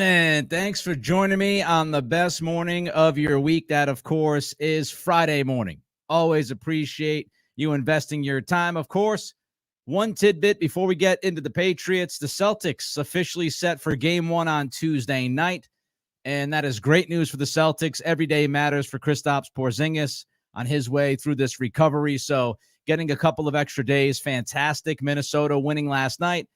happening? Thanks for joining me on the best morning of your week. That, of course, is Friday morning. Always appreciate you investing your time. Of course, one tidbit before we get into the Patriots, the Celtics officially set for game one on Tuesday night. And that is great news for the Celtics. Every day matters for Kristaps Porzingis on his way through this recovery. So getting a couple of extra days, fantastic. Minnesota winning last night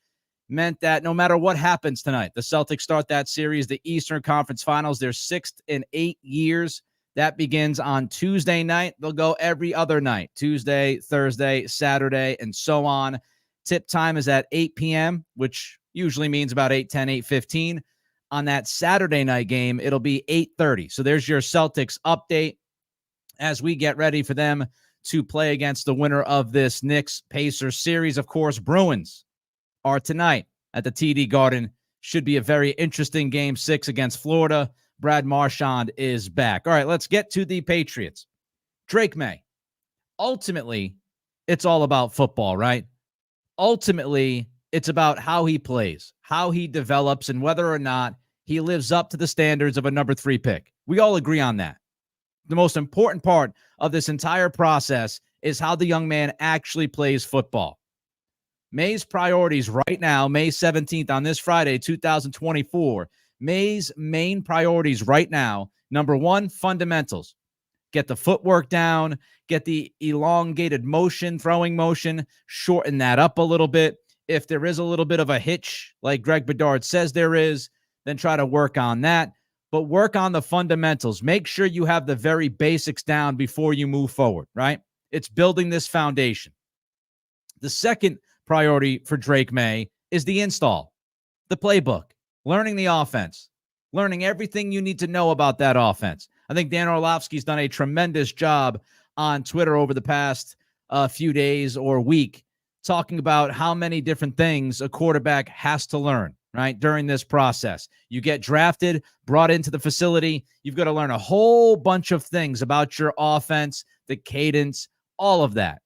meant that no matter what happens tonight, the Celtics start that series, the Eastern Conference Finals, their 6th in 8 years. That begins on Tuesday night. They'll go every other night, Tuesday, Thursday, Saturday, and so on. Tip time is at 8 p.m., which usually means about 8:10, 8:15. On that Saturday night game, it'll be 8:30. So there's your Celtics update as we get ready for them to play against the winner of this Knicks-Pacers series. Of course, Bruins are tonight at the TD Garden. Should be a very interesting game 6 against Florida. Brad Marchand is back. All right, let's get to the Patriots. Drake Maye. Ultimately, it's all about football, right? Ultimately, it's about how he plays, how he develops, and whether or not he lives up to the standards of a number 3 pick. We all agree on that. The most important part of this entire process is how the young man actually plays football. Maye's priorities right now, May 17th on this Friday, 2024, Maye's main priorities right now, number 1, fundamentals. Get the footwork down, get the elongated motion, throwing motion, shorten that up a little bit. If there is a little bit of a hitch, like Greg Bedard says there is, then try to work on that. But work on the fundamentals. Make sure you have the very basics down before you move forward, right? It's building this foundation. The second priority for Drake Maye is the install, the playbook, learning the offense, learning everything you need to know about that offense. I think Dan Orlovsky's done a tremendous job on Twitter over the past few days or week talking about how many different things a quarterback has to learn, right, during this process. You get drafted, brought into the facility. You've got to learn a whole bunch of things about your offense, the cadence, all of that.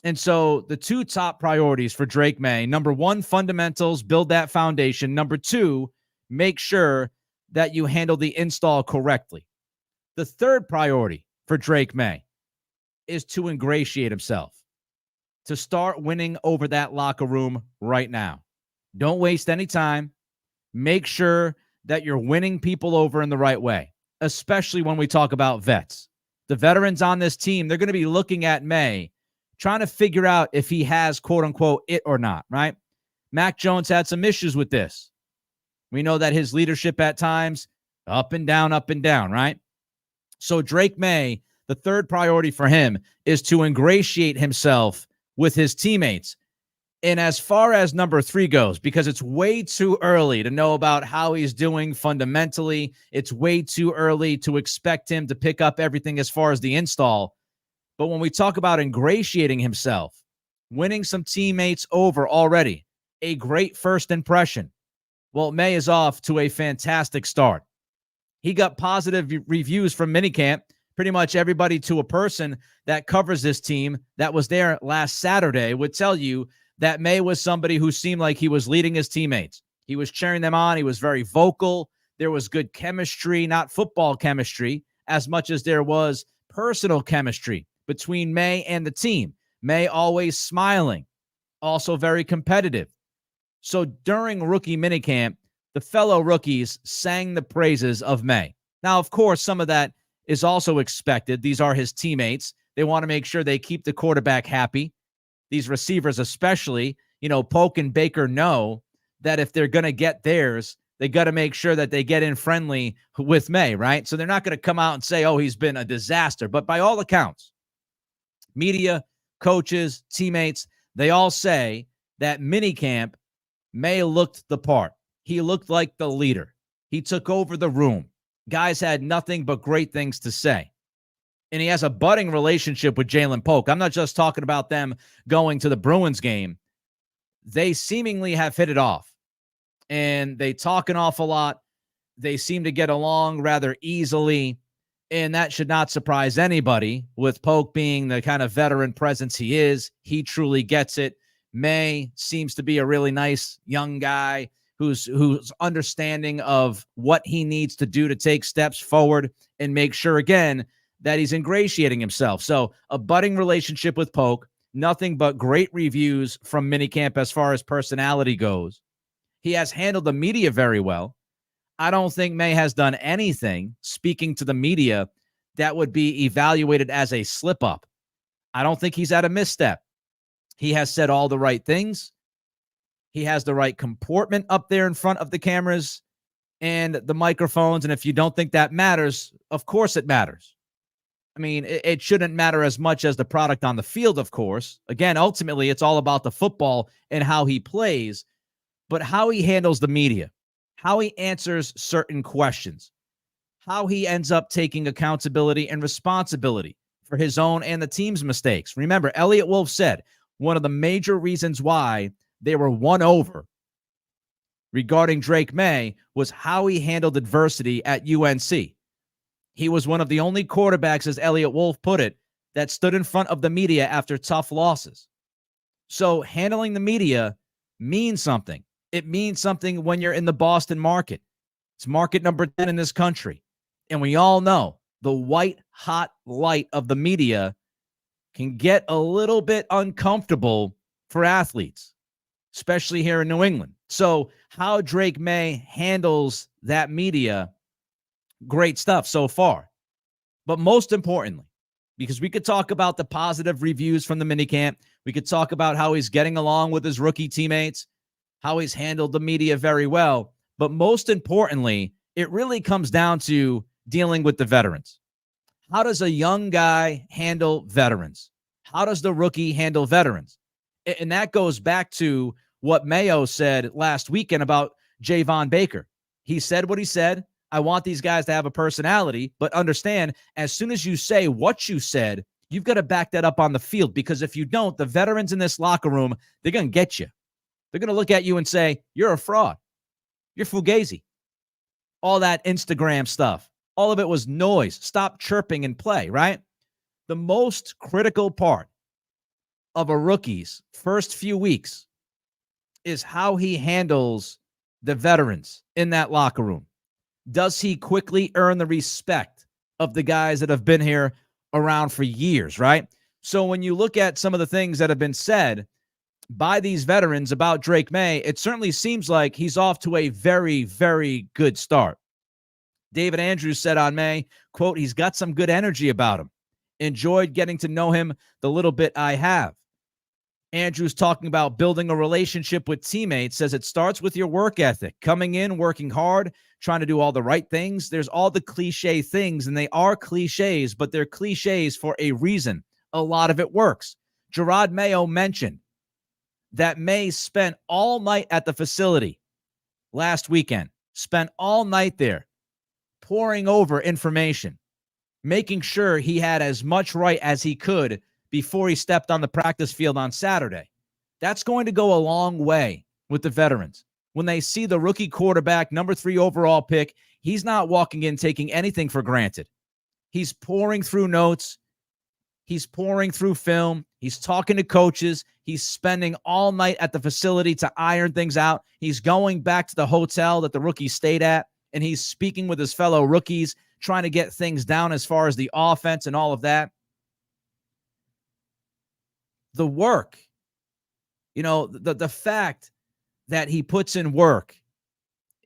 And so the 2 top priorities for Drake Maye, number 1, fundamentals, build that foundation. Number 2, make sure that you handle the install correctly. The third priority for Drake Maye is to ingratiate himself, to start winning over that locker room right now. Don't waste any time. Make sure that you're winning people over in the right way, especially when we talk about vets. The veterans on this team, they're going to be looking at Maye, trying to figure out if he has, quote-unquote, it or not, right? Mac Jones had some issues with this. We know that his leadership at times, up and down, right? So Drake Maye, the third priority for him is to ingratiate himself with his teammates. And as far as number 3 goes, because it's way too early to know about how he's doing fundamentally, it's way too early to expect him to pick up everything as far as the install. But when we talk about ingratiating himself, winning some teammates over already, a great first impression, well, Maye is off to a fantastic start. He got positive reviews from minicamp. Pretty much everybody to a person that covers this team that was there last Saturday would tell you that Maye was somebody who seemed like he was leading his teammates. He was cheering them on. He was very vocal. There was good chemistry, not football chemistry, as much as there was personal chemistry between Maye and the team. Maye always smiling, also very competitive. So during rookie minicamp, the fellow rookies sang the praises of Maye. Now, of course, some of that is also expected. These are his teammates. They want to make sure they keep the quarterback happy. These receivers especially, Polk and Baker know that if they're going to get theirs, they got to make sure that they get in friendly with Maye, right? So they're not going to come out and say, oh, he's been a disaster. But by all accounts, media, coaches, teammates, they all say that minicamp, Maye looked the part. He looked like the leader. He took over the room. Guys had nothing but great things to say. And he has a budding relationship with Jalen Polk. I'm not just talking about them going to the Bruins game. They seemingly have hit it off. And they talk an awful lot. They seem to get along rather easily. And that should not surprise anybody, with Polk being the kind of veteran presence he is. He truly gets it. Maye seems to be a really nice young guy, who's understanding of what he needs to do to take steps forward and make sure, again, that he's ingratiating himself. So a budding relationship with Polk, nothing but great reviews from minicamp as far as personality goes. He has handled the media very well. I don't think Maye has done anything speaking to the media that would be evaluated as a slip-up. I don't think he's at a misstep. He has said all the right things. He has the right comportment up there in front of the cameras and the microphones. And if you don't think that matters, of course it matters. I mean, it shouldn't matter as much as the product on the field, of course. Again, ultimately, it's all about the football and how he plays, but how he handles the media, how he answers certain questions, how he ends up taking accountability and responsibility for his own and the team's mistakes. Remember, Elliot Wolf said one of the major reasons why they were won over regarding Drake Maye was how he handled adversity at UNC. He was one of the only quarterbacks, as Elliot Wolf put it, that stood in front of the media after tough losses. So handling the media means something. It means something when you're in the Boston market. It's market number 10 in this country. And we all know the white hot light of the media can get a little bit uncomfortable for athletes, especially here in New England. So how Drake Maye handles that media, great stuff so far. But most importantly, because we could talk about the positive reviews from the minicamp, we could talk about how he's getting along with his rookie teammates, how he's handled the media very well. But most importantly, it really comes down to dealing with the veterans. How does a young guy handle veterans? How does the rookie handle veterans? And that goes back to what Mayo said last weekend about Javon Baker. He said what he said. I want these guys to have a personality, but understand, as soon as you say what you said, you've got to back that up on the field, because if you don't, the veterans in this locker room, they're going to get you. They're going to look at you and say, you're a fraud. You're fugazi. All that Instagram stuff, all of it was noise. Stop chirping and play, right? The most critical part of a rookie's first few weeks is how he handles the veterans in that locker room. Does he quickly earn the respect of the guys that have been here around for years, right? So when you look at some of the things that have been said by these veterans about Drake Maye, it certainly seems like he's off to a very, very good start. David Andrews said on Maye, quote, he's got some good energy about him. Enjoyed getting to know him the little bit I have. Andrews talking about building a relationship with teammates, says it starts with your work ethic, coming in, working hard, trying to do all the right things. There's all the cliche things, and they are cliches, but they're cliches for a reason. A lot of it works. Gerard Mayo mentioned that Maye spent all night at the facility last weekend, spent all night there, poring over information, making sure he had as much right as he could before he stepped on the practice field on Saturday. That's going to go a long way with the veterans. When they see the rookie quarterback, number 3 overall pick, he's not walking in taking anything for granted. He's pouring through notes. He's pouring through film. He's talking to coaches. He's spending all night at the facility to iron things out. He's going back to the hotel that the rookie stayed at, and he's speaking with his fellow rookies, trying to get things down as far as the offense and all of that. The work, the fact that he puts in work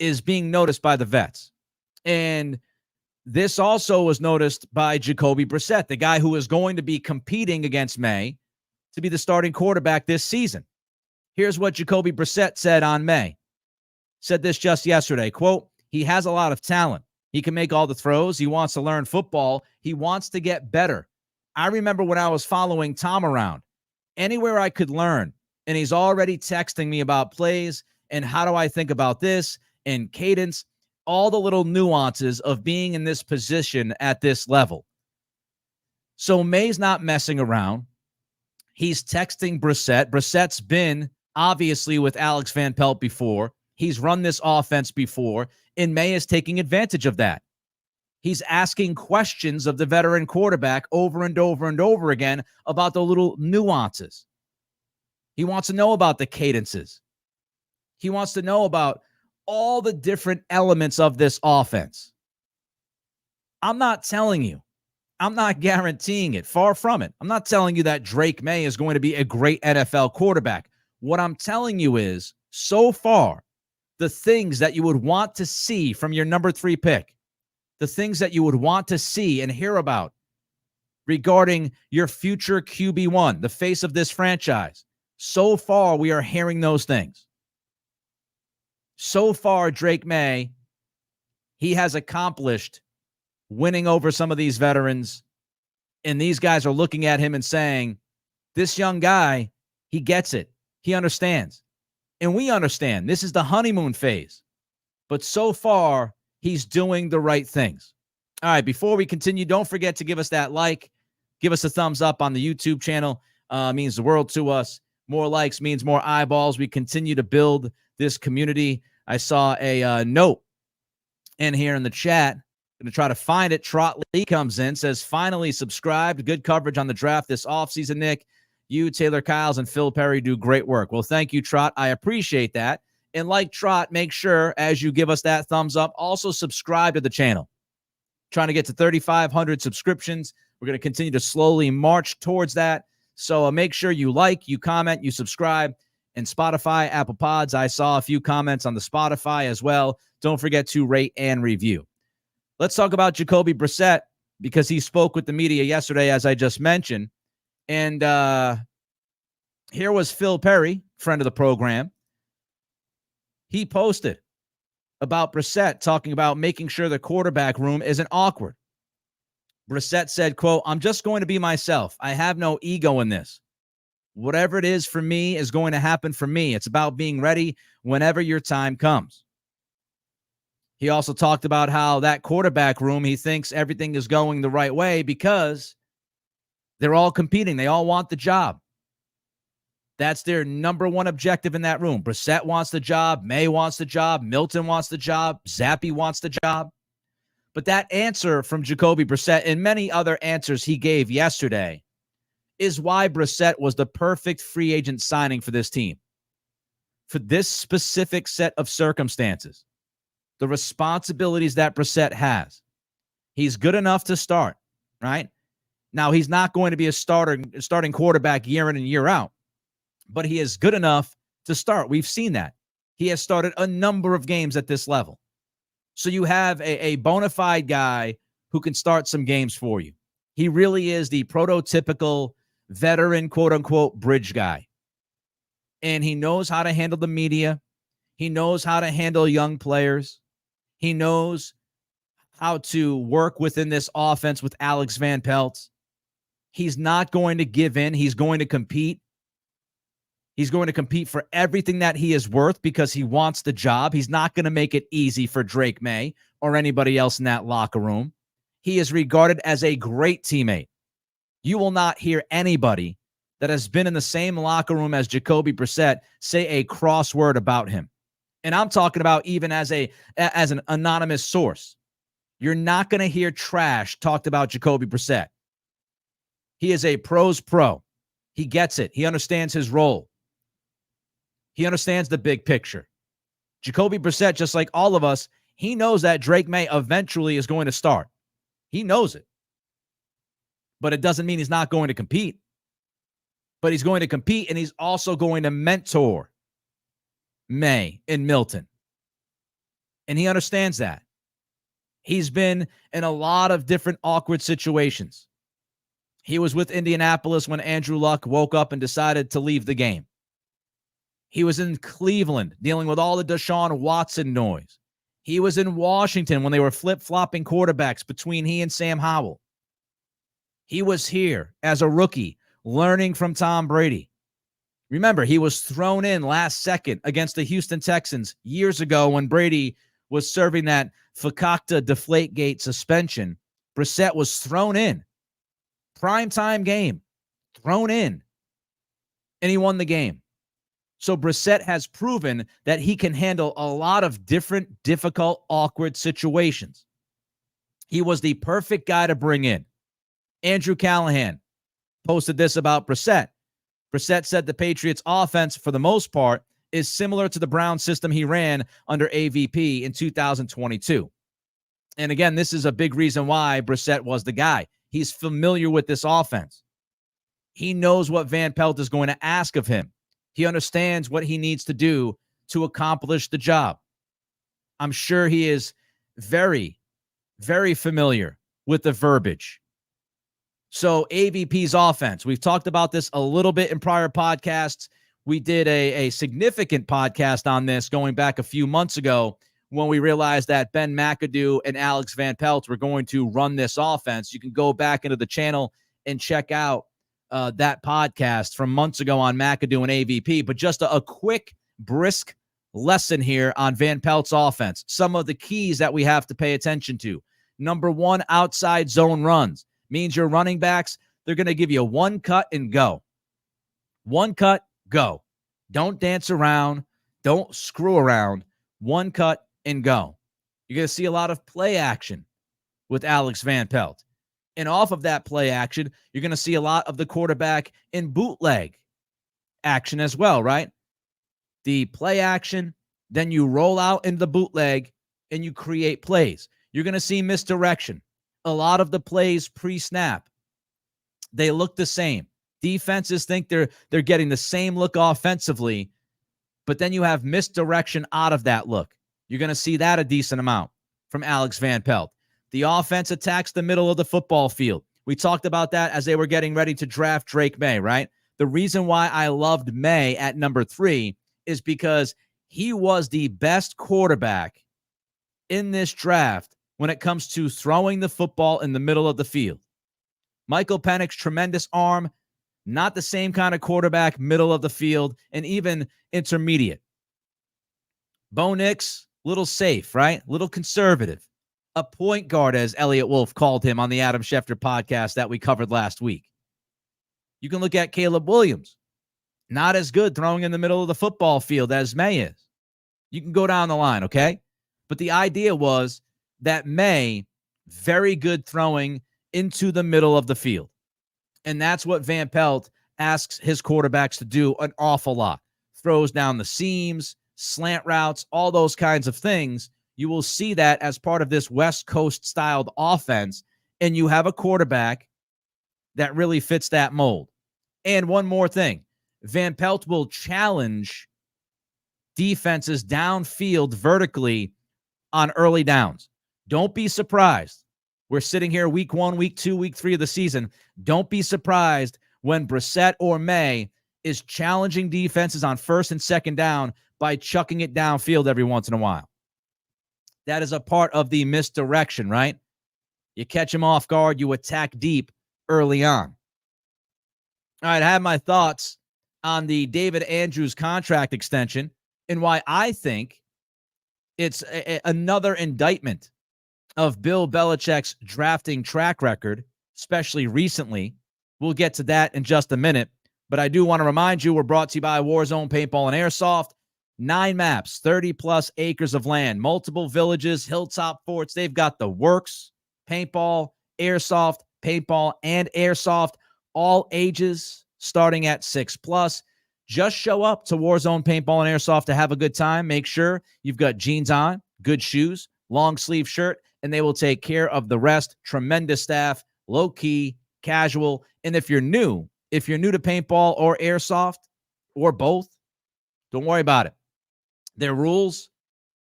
is being noticed by the vets. And this also was noticed by Jacoby Brissett, the guy who is going to be competing against Maye to be the starting quarterback this season. Here's what Jacoby Brissett said on Maye. Said this just yesterday, quote, he has a lot of talent. He can make all the throws. He wants to learn football. He wants to get better. I remember when I was following Tom around, anywhere I could learn, and he's already texting me about plays and how do I think about this and cadence, all the little nuances of being in this position at this level. So Maye's not messing around. He's texting Brissett. Brissett's been obviously with Alex Van Pelt before. He's run this offense before, and Maye is taking advantage of that. He's asking questions of the veteran quarterback over and over and over again about the little nuances. He wants to know about the cadences. He wants to know about all the different elements of this offense. I'm not telling you. I'm not guaranteeing it. Far from it. I'm not telling you that Drake Maye is going to be a great NFL quarterback. What I'm telling you is, so far, the things that you would want to see from your number 3 pick, the things that you would want to see and hear about regarding your future QB1, the face of this franchise, so far we are hearing those things. So far, Drake Maye, he has accomplished winning over some of these veterans, and these guys are looking at him and saying, this young guy, he gets it. He understands. And we understand. This is the honeymoon phase. But so far, he's doing the right things. All right, before we continue, don't forget to give us that like. Give us a thumbs up on the YouTube channel. Means the world to us. More likes means more eyeballs. We continue to build this community. I saw a note in here in the chat. Going to try to find it. Trot Lee comes in, says, finally subscribed. Good coverage on the draft this offseason, Nick. You, Taylor Kyles, and Phil Perry do great work. Well, thank you, Trot. I appreciate that. And like Trot, make sure as you give us that thumbs up, also subscribe to the channel. Trying to get to 3,500 subscriptions. We're going to continue to slowly march towards that. So make sure you like, you comment, you subscribe. And Spotify, Apple Pods, I saw a few comments on the Spotify as well. Don't forget to rate and review. Let's talk about Jacoby Brissett because he spoke with the media yesterday, as I just mentioned. And here was Phil Perry, friend of the program. He posted about Brissett, talking about making sure the quarterback room isn't awkward. Brissett said, quote, I'm just going to be myself. I have no ego in this. Whatever it is for me is going to happen for me. It's about being ready whenever your time comes. He also talked about how that quarterback room, he thinks everything is going the right way because they're all competing. They all want the job. That's their number one objective in that room. Brissett wants the job. Maye wants the job. Milton wants the job. Zappe wants the job. But that answer from Jacoby Brissett and many other answers he gave yesterday is why Brissett was the perfect free agent signing for this team. For this specific set of circumstances, the responsibilities that Brissett has. He's good enough to start, right? Now, he's not going to be a starting quarterback year in and year out, but he is good enough to start. We've seen that. He has started a number of games at this level. So you have a bona fide guy who can start some games for you. He really is the prototypical veteran, quote-unquote, bridge guy. And he knows how to handle the media. He knows how to handle young players. He knows how to work within this offense with Alex Van Pelt. He's not going to give in. He's going to compete. He's going to compete for everything that he is worth because he wants the job. He's not going to make it easy for Drake Maye or anybody else in that locker room. He is regarded as a great teammate. You will not hear anybody that has been in the same locker room as Jacoby Brissett say a cross word about him. And I'm talking about even as an anonymous source. You're not going to hear trash talked about Jacoby Brissett. He is a pro's pro. He gets it. He understands his role. He understands the big picture. Jacoby Brissett, just like all of us, he knows that Drake Maye eventually is going to start. He knows it. But it doesn't mean he's not going to compete. But he's going to compete, and he's also going to mentor Maye and Milton. And he understands that. He's been in a lot of different awkward situations. He was with Indianapolis when Andrew Luck woke up and decided to leave the game. He was in Cleveland dealing with all the Deshaun Watson noise. He was in Washington when they were flip-flopping quarterbacks between he and Sam Howell. He was here as a rookie learning from Tom Brady. Remember, he was thrown in last second against the Houston Texans years ago when Brady was serving that Fakakta Deflategate suspension. Brissett was thrown in. Primetime game. Thrown in. And he won the game. So Brissett has proven that he can handle a lot of different, difficult, awkward situations. He was the perfect guy to bring in. Andrew Callahan posted this about Brissett. Brissett said the Patriots offense, for the most part, is similar to the Brown system he ran under AVP in 2022. And again, this is a big reason why Brissett was the guy. He's familiar with this offense. He knows what Van Pelt is going to ask of him. He understands what he needs to do to accomplish the job. I'm sure he is very, very familiar with the verbiage. So AVP's offense, we've talked about this a little bit in prior podcasts. We did a significant podcast on this going back a few months ago when we realized that Ben McAdoo and Alex Van Pelt were going to run this offense. You can go back into the channel and check out that podcast from months ago on McAdoo and AVP. But just a quick, brisk lesson here on Van Pelt's offense. Some of the keys that we have to pay attention to. Number one, outside zone runs. Means your running backs, they're going to give you one cut and go. One cut, go. Don't dance around. Don't screw around. One cut and go. You're going to see a lot of play action with Alex Van Pelt. And off of that play action, you're going to see a lot of the quarterback in bootleg action as well, right? The play action, then you roll out into the bootleg and you create plays. You're going to see misdirection. A lot of the plays pre-snap, they look the same. Defenses think they're getting the same look offensively, but then you have misdirection out of that look. You're going to see that a decent amount from Alex Van Pelt. The offense attacks the middle of the football field. We talked about that as they were getting ready to draft Drake Maye, right? The reason why I loved Maye at number 3 is because he was the best quarterback in this draft when it comes to throwing the football in the middle of the field. Michael Penix, tremendous arm, not the same kind of quarterback, middle of the field, and even intermediate. Bo Nix, little safe, right? Little conservative. A point guard, as Elliot Wolf called him on the Adam Schefter podcast that we covered last week. You can look at Caleb Williams. Not as good throwing in the middle of the football field as Maye is. You can go down the line, okay? But the idea was that Maye, very good throwing into the middle of the field. And that's what Van Pelt asks his quarterbacks to do an awful lot. Throws down the seams, slant routes, all those kinds of things. You will see that as part of this West Coast styled offense. And you have a quarterback that really fits that mold. And one more thing, Van Pelt will challenge defenses downfield vertically on early downs. Don't be surprised. We're sitting here week 1, week 2, week 3 of the season. Don't be surprised when Brissett or Maye is challenging defenses on first and second down by chucking it downfield every once in a while. That is a part of the misdirection, right? You catch him off guard, you attack deep early on. All right, I have my thoughts on the David Andrews contract extension and why I think it's another indictment of Bill Belichick's drafting track record, especially recently. We'll get to that in just a minute. But I do want to remind you, we're brought to you by Warzone Paintball and Airsoft. 9 maps, 30-plus acres of land, multiple villages, hilltop forts. They've got the works, paintball, airsoft, paintball, and airsoft, all ages starting at 6+. Just show up to Warzone Paintball and Airsoft to have a good time. Make sure you've got jeans on, good shoes, long sleeve shirt, and they will take care of the rest. Tremendous staff, low key, casual. And if you're new to paintball or airsoft or both, don't worry about it. Their rules,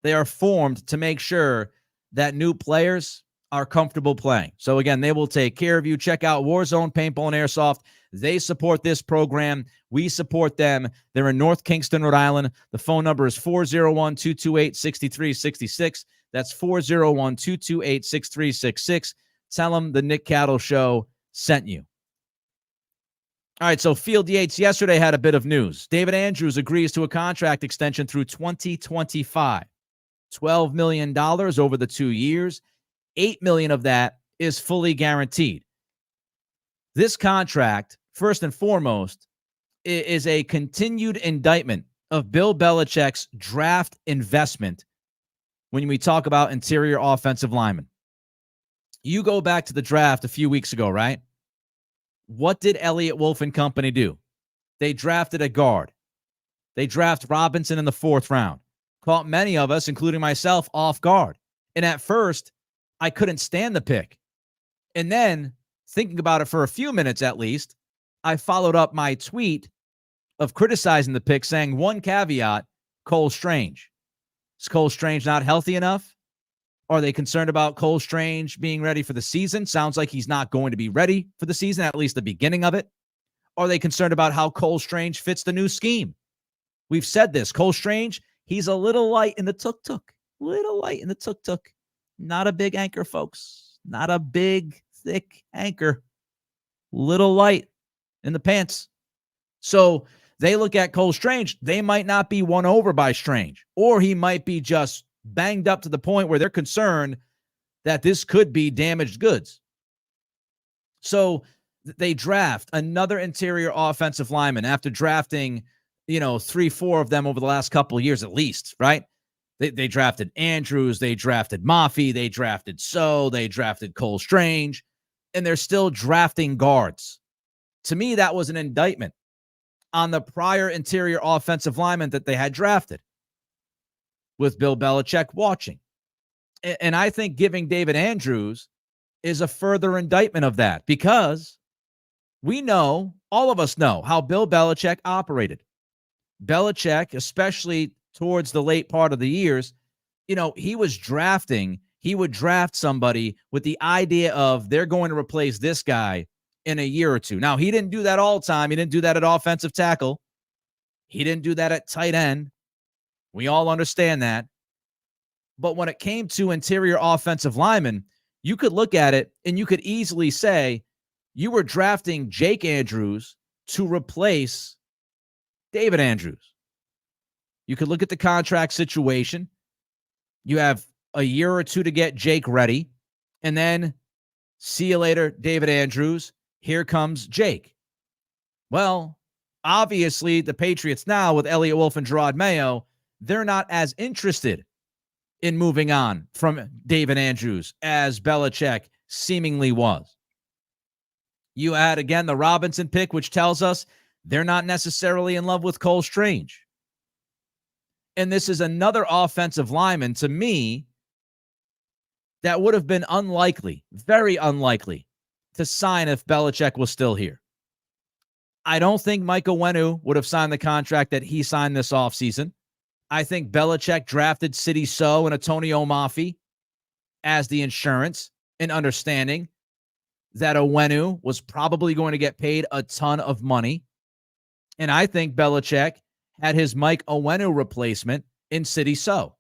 they are formed to make sure that new players are comfortable playing. So again, they will take care of you. Check out Warzone Paintball and Airsoft. They support this program. We support them. They're in North Kingston, Rhode Island. The phone number is 401-228-6366. That's 401-228-6366. Tell them the Nick Cattle Show sent you. All right, so Field Yates yesterday had a bit of news. David Andrews agrees to a contract extension through 2025. $12 million over the 2 years. $8 million of that is fully guaranteed. This contract, first and foremost, is a continued indictment of Bill Belichick's draft investment when we talk about interior offensive linemen. You go back to the draft a few weeks ago, right? What did Elliot Wolf and company do? They drafted a guard. They draft Robinson in the 4th round. Caught many of us, including myself, off guard. And at first, I couldn't stand the pick. And then, thinking about it for a few minutes at least, I followed up my tweet of criticizing the pick, saying one caveat: Cole Strange. Is Cole Strange not healthy enough? Are they concerned about Cole Strange being ready for the season? Sounds like he's not going to be ready for the season, at least the beginning of it. Are they concerned about how Cole Strange fits the new scheme? We've said this. Cole Strange, he's a little light in the tuk-tuk. Little light in the tuk-tuk. Not a big anchor, folks. Not a big, thick anchor. Little light in the pants. So they look at Cole Strange. They might not be won over by Strange, or he might be just banged up to the point where they're concerned that this could be damaged goods. So they draft another interior offensive lineman after drafting, 3-4 of them over the last couple of years at least, right? They drafted Andrews, they drafted Mafe, they drafted they drafted Cole Strange, and they're still drafting guards. To me, that was an indictment on the prior interior offensive lineman that they had drafted, with Bill Belichick watching. And I think giving David Andrews is a further indictment of that, because we know, all of us know, how Bill Belichick operated. Belichick, especially towards the late part of the years, he would draft somebody with the idea of they're going to replace this guy in a year or two. Now, he didn't do that all the time. He didn't do that at offensive tackle. He didn't do that at tight end. We all understand that. But when it came to interior offensive linemen, you could look at it and you could easily say you were drafting Jake Andrews to replace David Andrews. You could look at the contract situation. You have a year or two to get Jake ready, and then see you later, David Andrews. Here comes Jake. Well, obviously, the Patriots now, with Elliott Wolf and Gerard Mayo, they're not as interested in moving on from David Andrews as Belichick seemingly was. You add, again, the Robinson pick, which tells us they're not necessarily in love with Cole Strange. And this is another offensive lineman, to me, that would have been unlikely, very unlikely, to sign if Belichick was still here. I don't think Mike Onwenu would have signed the contract that he signed this offseason. I think Belichick drafted Sidy Sow and Antonio Mafe as the insurance, and understanding that Onwenu was probably going to get paid a ton of money. And I think Belichick had his Mike Onwenu replacement in Sidy Sow.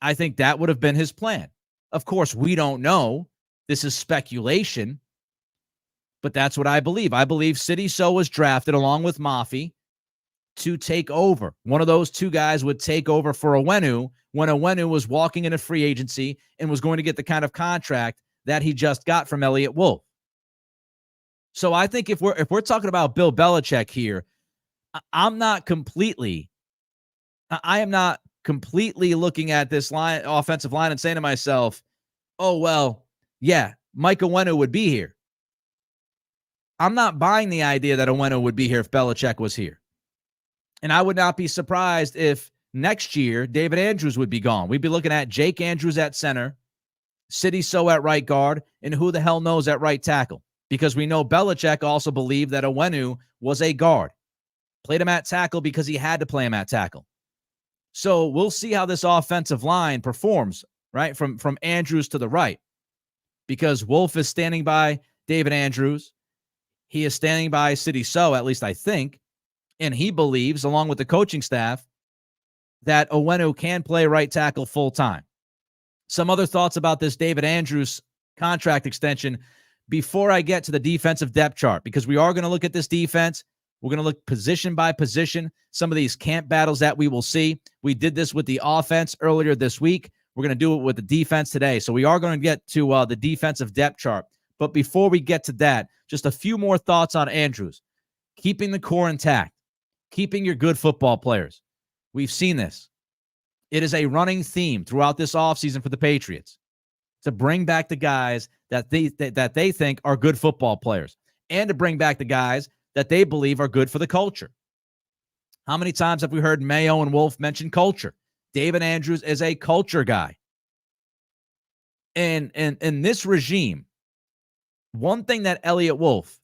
I think that would have been his plan. Of course, we don't know. This is speculation. But that's what I believe. I believe Sidy Sow was drafted along with Mafe to take over. One of those two guys would take over for Onwenu when Onwenu was walking into free agency and was going to get the kind of contract that he just got from Elliott Wolf. So I think if we're talking about Bill Belichick here, I am not completely looking at this offensive line and saying to myself, oh, well, yeah, Mike Onwenu would be here. I'm not buying the idea that Onwenu would be here if Belichick was here. And I would not be surprised if next year David Andrews would be gone. We'd be looking at Jake Andrews at center, Sidy Sow at right guard, and who the hell knows at right tackle. Because we know Belichick also believed that Onwenu was a guard. Played him at tackle because he had to play him at tackle. So we'll see how this offensive line performs, right, from Andrews to the right. Because Wolf is standing by David Andrews. He is standing by Sidy Sow, at least I think. And he believes, along with the coaching staff, that Onwenu can play right tackle full time. Some other thoughts about this David Andrews contract extension before I get to the defensive depth chart, because we are going to look at this defense. We're going to look position by position, some of these camp battles that we will see. We did this with the offense earlier this week. We're going to do it with the defense today. So we are going to get to the defensive depth chart. But before we get to that, just a few more thoughts on Andrews. Keeping the core intact. Keeping your good football players. We've seen this. It is a running theme throughout this offseason for the Patriots to bring back the guys that they think are good football players, and to bring back the guys that they believe are good for the culture. How many times have we heard Mayo and Wolf mention culture? David Andrews is a culture guy. And in this regime, one thing that Elliott Wolf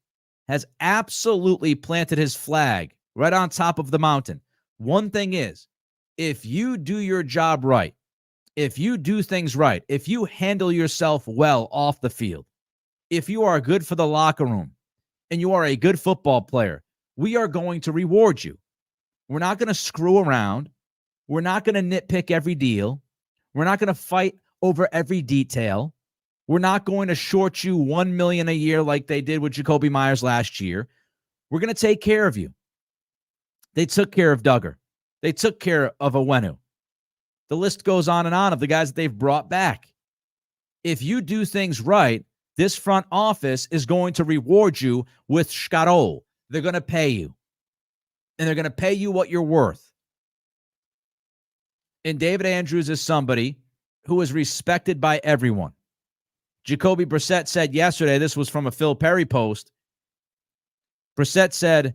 has absolutely planted his flag right on top of the mountain. One thing is, if you do your job right, if you do things right, if you handle yourself well off the field, if you are good for the locker room and you are a good football player, we are going to reward you. We're not going to screw around. We're not going to nitpick every deal. We're not going to fight over every detail. We're not going to short you $1 million a year like they did with Jacoby Myers last year. We're going to take care of you. They took care of Duggar. They took care of Owenu. The list goes on and on of the guys that they've brought back. If you do things right, this front office is going to reward you with shkarol. They're going to pay you. And they're going to pay you what you're worth. And David Andrews is somebody who is respected by everyone. Jacoby Brissett said yesterday, this was from a Phil Perry post, Brissett said,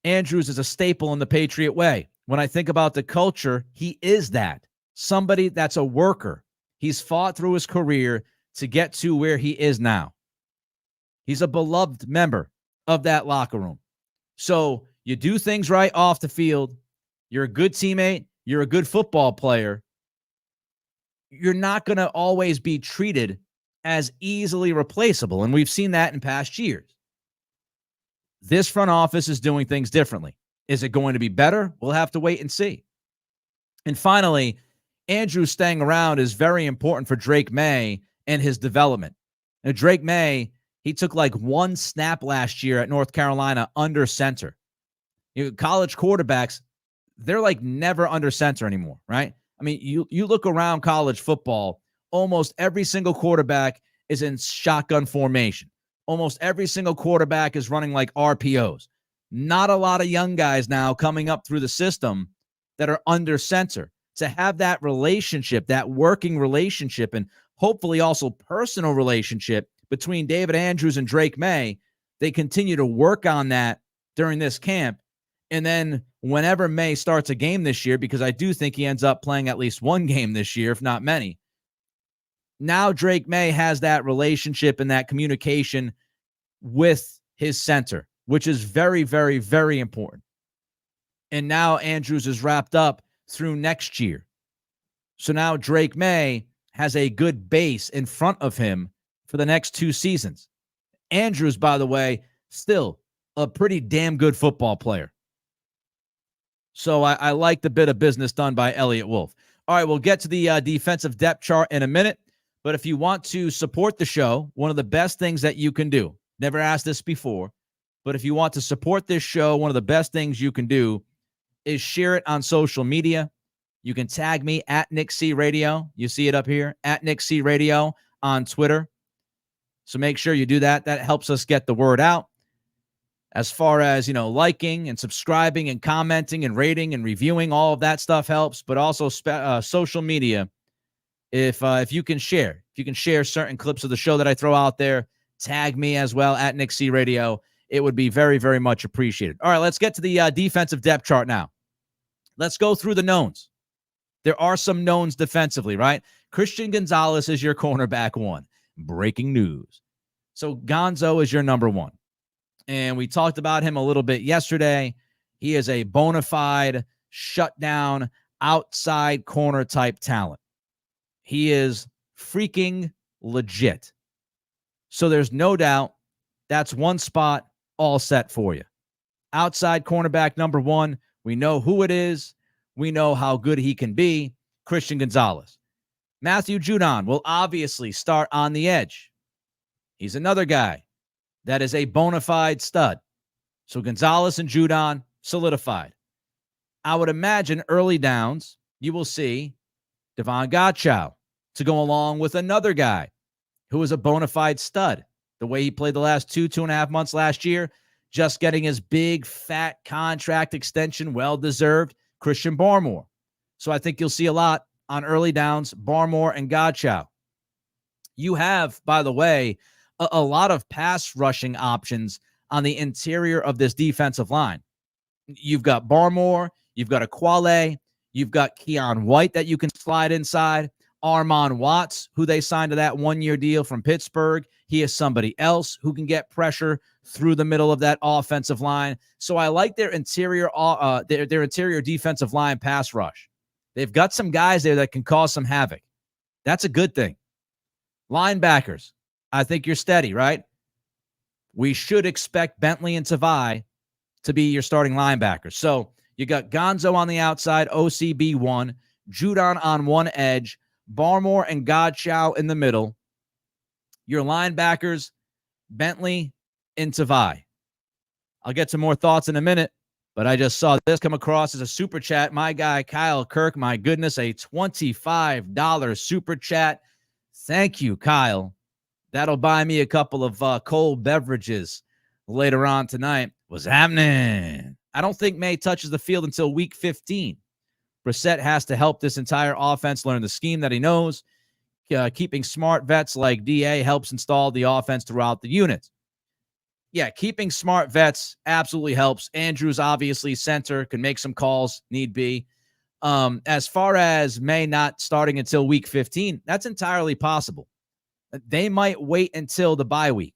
Andrews is a staple in the Patriot way. When I think about the culture, he is that. Somebody that's a worker. He's fought through his career to get to where he is now. He's a beloved member of that locker room. So you do things right off the field. You're a good teammate. You're a good football player. You're not going to always be treated as easily replaceable, and we've seen that in past years. This front office is doing things differently. Is it going to be better? We'll have to wait and see. And finally, Andrew staying around is very important for Drake Maye and his development. Now, Drake Maye, he took like one snap last year at North Carolina under center. College quarterbacks, they're like never under center anymore, right? I mean, you look around college football, almost every single quarterback is in shotgun formation. Almost every single quarterback is running like RPOs. Not a lot of young guys now coming up through the system that are under center. To have that relationship, that working relationship, and hopefully also personal relationship between David Andrews and Drake Maye, they continue to work on that during this camp. And then whenever Maye starts a game this year, because I do think he ends up playing at least one game this year, if not many, now Drake Maye has that relationship and that communication with his center, which is very, very, very important. And now Andrews is wrapped up through next year. So now Drake Maye has a good base in front of him for the next 2 seasons. Andrews, by the way, still a pretty damn good football player. So I like the bit of business done by Elliott Wolf. All right, we'll get to the defensive depth chart in a minute. But if you want to support the show, one of the best things that you can do, never asked this before, but if you want to support this show, one of the best things you can do is share it on social media. You can tag me at Nick C Radio. You see it up here, at Nick C Radio on Twitter. So make sure you do that. That helps us get the word out. As far as, liking and subscribing and commenting and rating and reviewing, all of that stuff helps. But also social media, if you can share certain clips of the show that I throw out there, tag me as well at Nick C Radio. It would be very, very much appreciated. All right, let's get to the defensive depth chart now. Let's go through the knowns. There are some knowns defensively, right? Christian Gonzalez is your cornerback 1. Breaking news. So Gonzo is your number 1. And we talked about him a little bit yesterday. He is a bona fide, shutdown, outside corner type talent. He is freaking legit. So there's no doubt that's one spot all set for you. Outside cornerback number 1. We know who it is. We know how good he can be. Christian Gonzalez. Matthew Judon will obviously start on the edge. He's another guy that is a bona fide stud. So Gonzalez and Judon solidified. I would imagine early downs, you will see Devon Godchow to go along with another guy who is a bona fide stud. The way he played the last 2.5 months last year, just getting his big, fat contract extension, well-deserved, Christian Barmore. So I think you'll see a lot on early downs, Barmore and Godchow. You have, by the way, a lot of pass rushing options on the interior of this defensive line. You've got Barmore, you've got Aquale, you've got Keon White that you can slide inside. Armon Watts, who they signed to that one-year deal from Pittsburgh. He is somebody else who can get pressure through the middle of that offensive line. So I like their interior defensive line pass rush. They've got some guys there that can cause some havoc. That's a good thing. Linebackers, I think you're steady, right? We should expect Bentley and Tavai to be your starting linebackers. So you got Gonzo on the outside, OCB1, Judon on one edge, Barmore and Godchow in the middle. Your linebackers, Bentley and Tavai. I'll get some more thoughts in a minute, but I just saw this come across as a super chat. My guy, Kyle Kirk, my goodness, a $25 super chat. Thank you, Kyle. That'll buy me a couple of cold beverages later on tonight. What's happening? I don't think Maye touches the field until week 15. Brissett has to help this entire offense learn the scheme that he knows. Keeping smart vets like DA helps install the offense throughout the unit. Yeah, keeping smart vets absolutely helps. Andrews, obviously, center, can make some calls, need be. As far as Maye not starting until week 15, that's entirely possible. They might wait until the bye week.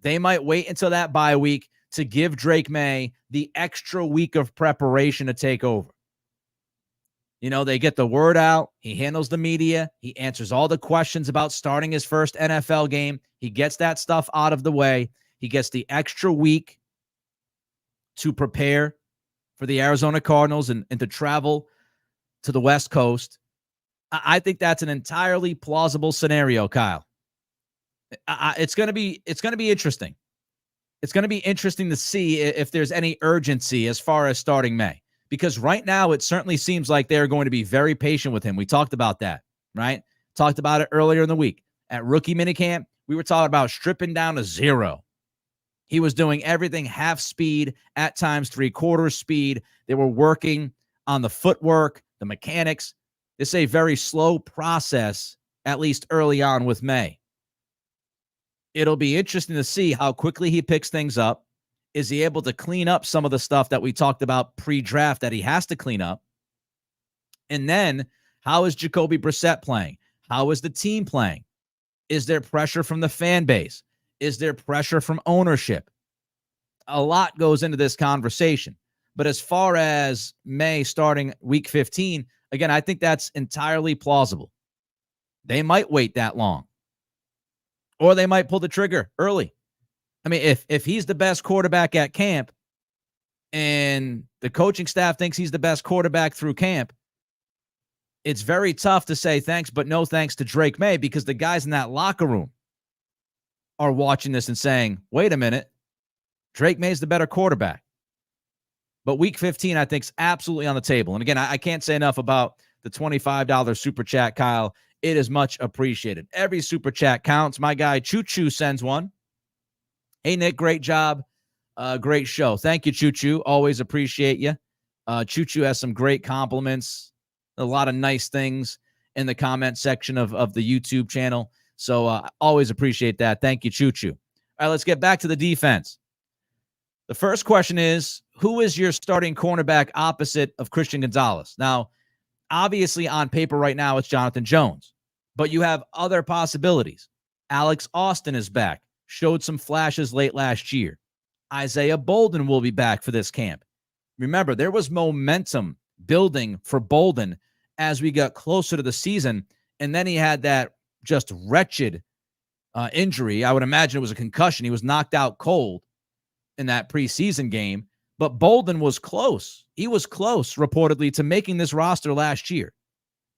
They might wait until that bye week to give Drake Maye the extra week of preparation to take over. You know, they get the word out. He handles the media. He answers all the questions about starting his first NFL game. He gets that stuff out of the way. He gets the extra week to prepare for the Arizona Cardinals and to travel to the West Coast. I think that's an entirely plausible scenario, Kyle. It's going to be interesting. It's going to be interesting to see if there's any urgency as far as starting Maye. Because right now, it certainly seems like they're going to be very patient with him. We talked about that, right? Talked about it earlier in the week. At rookie minicamp, we were talking about stripping down to 0. He was doing everything half speed, at times 3/4 speed. They were working on the footwork, the mechanics. It's a very slow process, at least early on with Maye. It'll be interesting to see how quickly he picks things up. Is he able to clean up some of the stuff that we talked about pre-draft that he has to clean up? And then, how is Jacoby Brissett playing? How is the team playing? Is there pressure from the fan base? Is there pressure from ownership? A lot goes into this conversation. But as far as Maye starting week 15, again, I think that's entirely plausible. They might wait that long. Or they might pull the trigger early. I mean, if he's the best quarterback at camp and the coaching staff thinks he's the best quarterback through camp, it's very tough to say thanks, but no thanks to Drake Maye, because the guys in that locker room are watching this and saying, wait a minute, Drake Maye's the better quarterback. But week 15, I think, is absolutely on the table. And again, I can't say enough about the $25 super chat, Kyle. It is much appreciated. Every super chat counts. My guy Choo Choo sends one. Hey, Nick, great job. Great show. Thank you, Choo Choo. Always appreciate you. Choo Choo has some great compliments, a lot of nice things in the comment section of the YouTube channel. So always appreciate that. Thank you, Choo Choo. All right, let's get back to the defense. The first question is, who is your starting cornerback opposite of Christian Gonzalez? Now, obviously on paper right now, it's Jonathan Jones, but you have other possibilities. Alex Austin is back. Showed some flashes late last year. Isaiah Bolden will be back for this camp. Remember, there was momentum building for Bolden as we got closer to the season, and then he had that just wretched injury. I would imagine it was a concussion. He was knocked out cold in that preseason game, but Bolden was close. He was close, reportedly, to making this roster last year.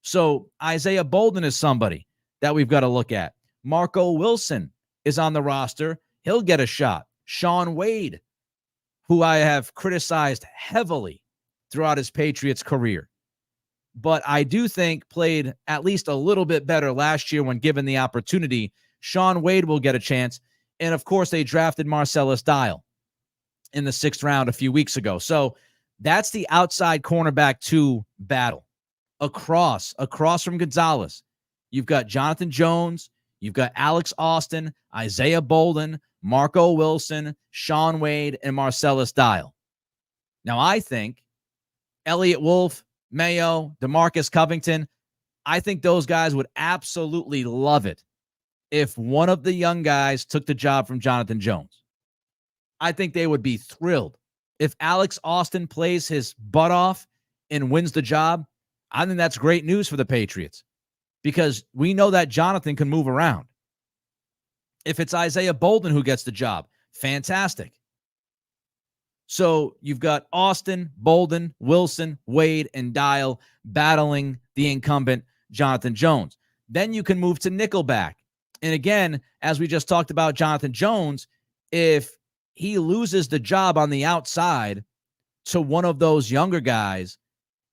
So Isaiah Bolden is somebody that we've got to look at. Marco Wilson is on the roster. He'll get a shot. Shaun Wade, who I have criticized heavily throughout his Patriots career, but I do think played at least a little bit better last year when given the opportunity. Shaun Wade will get a chance. And of course, they drafted Marcellus Dial in the 6th round a few weeks ago. So that's the outside cornerback 2 battle. Across from Gonzalez, you've got Jonathan Jones, you've got Alex Austin, Isaiah Bolden, Marco Wilson, Shaun Wade, and Marcellus Dial. Now, I think Elliott Wolf, Mayo, DeMarcus Covington, I think those guys would absolutely love it if one of the young guys took the job from Jonathan Jones. I think they would be thrilled. If Alex Austin plays his butt off and wins the job, I think that's great news for the Patriots because we know that Jonathan can move around. If it's Isaiah Bolden who gets the job, fantastic. So you've got Austin, Bolden, Wilson, Wade, and Dial battling the incumbent Jonathan Jones. Then you can move to nickelback. And again, as we just talked about Jonathan Jones, if he loses the job on the outside to one of those younger guys,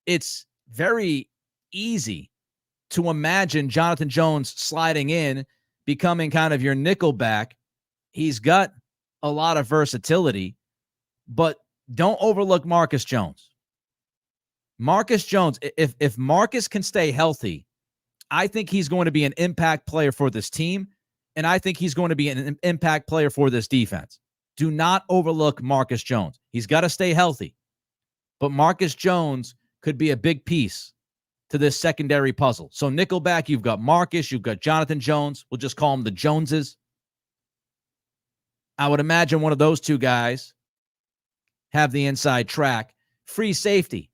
it's very easy to imagine Jonathan Jones sliding in, becoming kind of your nickelback. He's got a lot of versatility, but don't overlook Marcus Jones. Marcus Jones, if Marcus can stay healthy, I think he's going to be an impact player for this team, and I think he's going to be an impact player for this defense. Do not overlook Marcus Jones. He's got to stay healthy, but Marcus Jones could be a big piece to this secondary puzzle. So nickelback, you've got Marcus, you've got Jonathan Jones. We'll just call them the Joneses. I would imagine one of those two guys have the inside track. Free safety.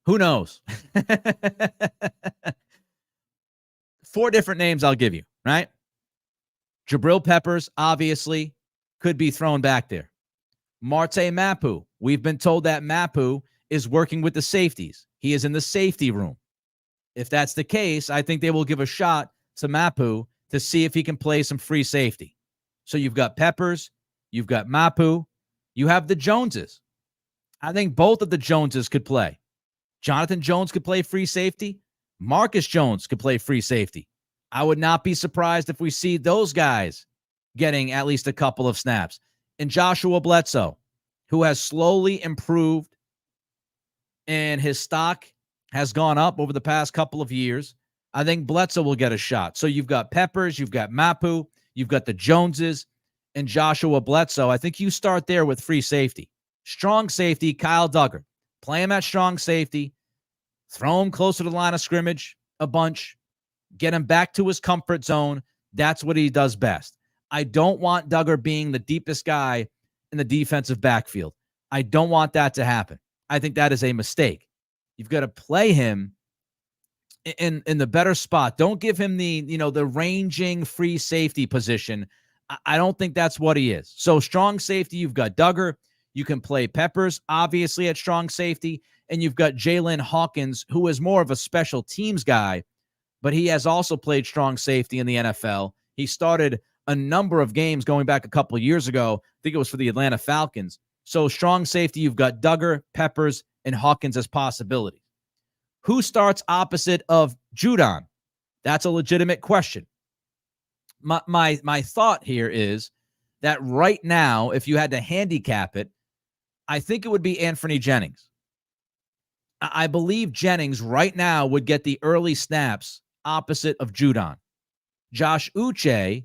Who knows? 4 different names I'll give you, right? Jabril Peppers, obviously, could be thrown back there. Marte Mapu. We've been told that Mapu is working with the safeties. He is in the safety room. If that's the case, I think they will give a shot to Mapu to see if he can play some free safety. So you've got Peppers, you've got Mapu, you have the Joneses. I think both of the Joneses could play. Jonathan Jones could play free safety. Marcus Jones could play free safety. I would not be surprised if we see those guys getting at least a couple of snaps. And Joshua Bledsoe, who has slowly improved and his stock has gone up over the past couple of years, I think Bledsoe will get a shot. So you've got Peppers, you've got Mapu, you've got the Joneses, and Joshua Bledsoe. I think you start there with free safety. Strong safety, Kyle Duggar. Play him at strong safety. Throw him closer to the line of scrimmage a bunch. Get him back to his comfort zone. That's what he does best. I don't want Duggar being the deepest guy in the defensive backfield. I don't want that to happen. I think that is a mistake. You've got to play him in the better spot. Don't give him the ranging free safety position. I don't think that's what he is. So strong safety, you've got Duggar. You can play Peppers, obviously, at strong safety. And you've got Jalen Hawkins, who is more of a special teams guy, but he has also played strong safety in the NFL. He started a number of games going back a couple of years ago. I think it was for the Atlanta Falcons. So strong safety, you've got Duggar, Peppers, and Hawkins as possibilities. Who starts opposite of Judon? That's a legitimate question. My thought here is that right now, if you had to handicap it, I think it would be Anthony Jennings. I believe Jennings right now would get the early snaps opposite of Judon. Josh Uche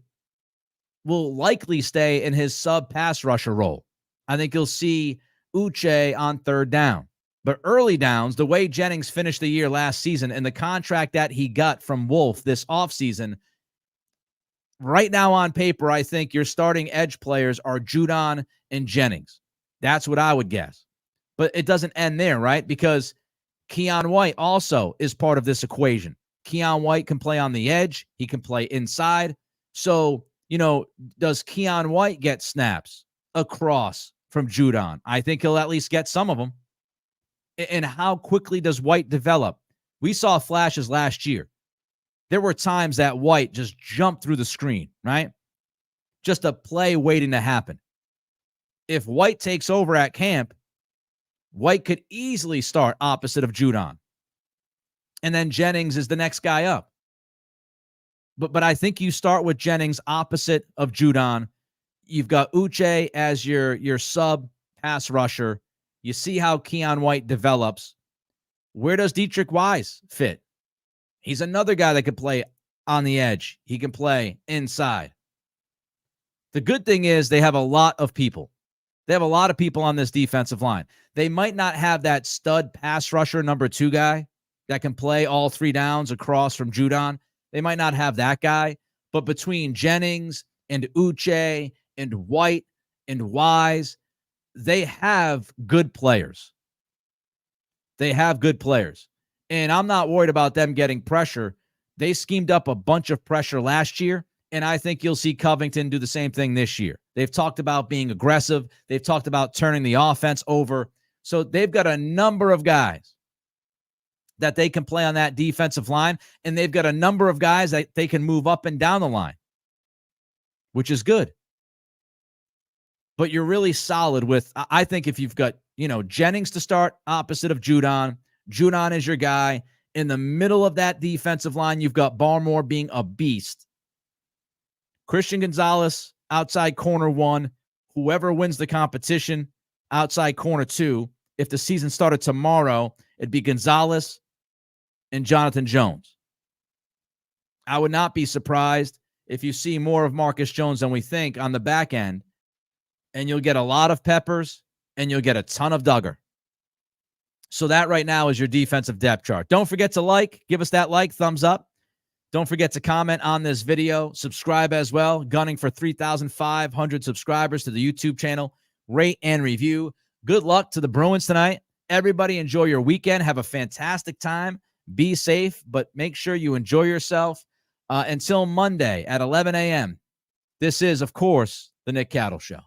will likely stay in his sub-pass rusher role. I think you'll see Uche on third down. But early downs, the way Jennings finished the year last season and the contract that he got from Wolf this offseason, right now on paper, I think your starting edge players are Judon and Jennings. That's what I would guess. But it doesn't end there, right? Because Keion White also is part of this equation. Keion White can play on the edge. He can play inside. So, does Keion White get snaps across from Judon? I think he'll at least get some of them. And how quickly does White develop? We saw flashes last year. There were times that White just jumped through the screen, right? Just a play waiting to happen. If White takes over at camp, White could easily start opposite of Judon. And then Jennings is the next guy up. But I think you start with Jennings opposite of Judon. You've got Uche as your sub pass rusher. You see how Keion White develops. Where does Dietrich Wise fit? He's another guy that could play on the edge. He can play inside. The good thing is they have a lot of people. They have a lot of people on this defensive line. They might not have that stud pass rusher number 2 guy that can play all 3 downs across from Judon. They might not have that guy, but between Jennings and Uche and White and Wise, they have good players. They have good players. And I'm not worried about them getting pressure. They schemed up a bunch of pressure last year, and I think you'll see Covington do the same thing this year. They've talked about being aggressive. They've talked about turning the offense over. So they've got a number of guys that they can play on that defensive line, and they've got a number of guys that they can move up and down the line, which is good. But you're really solid with, I think if you've got, Jennings to start opposite of Judon. Judon is your guy. In the middle of that defensive line, you've got Barmore being a beast. Christian Gonzalez, outside corner 1. Whoever wins the competition, outside corner 2. If the season started tomorrow, it'd be Gonzalez and Jonathan Jones. I would not be surprised if you see more of Marcus Jones than we think on the back end, and you'll get a lot of Peppers, and you'll get a ton of Duggar. So that right now is your defensive depth chart. Don't forget to give us that thumbs up. Don't forget to comment on this video. Subscribe as well. Gunning for 3,500 subscribers to the YouTube channel. Rate and review. Good luck to the Bruins tonight. Everybody enjoy your weekend. Have a fantastic time. Be safe, but make sure you enjoy yourself. Until Monday at 11 a.m., this is, of course, the Nick Cattle Show.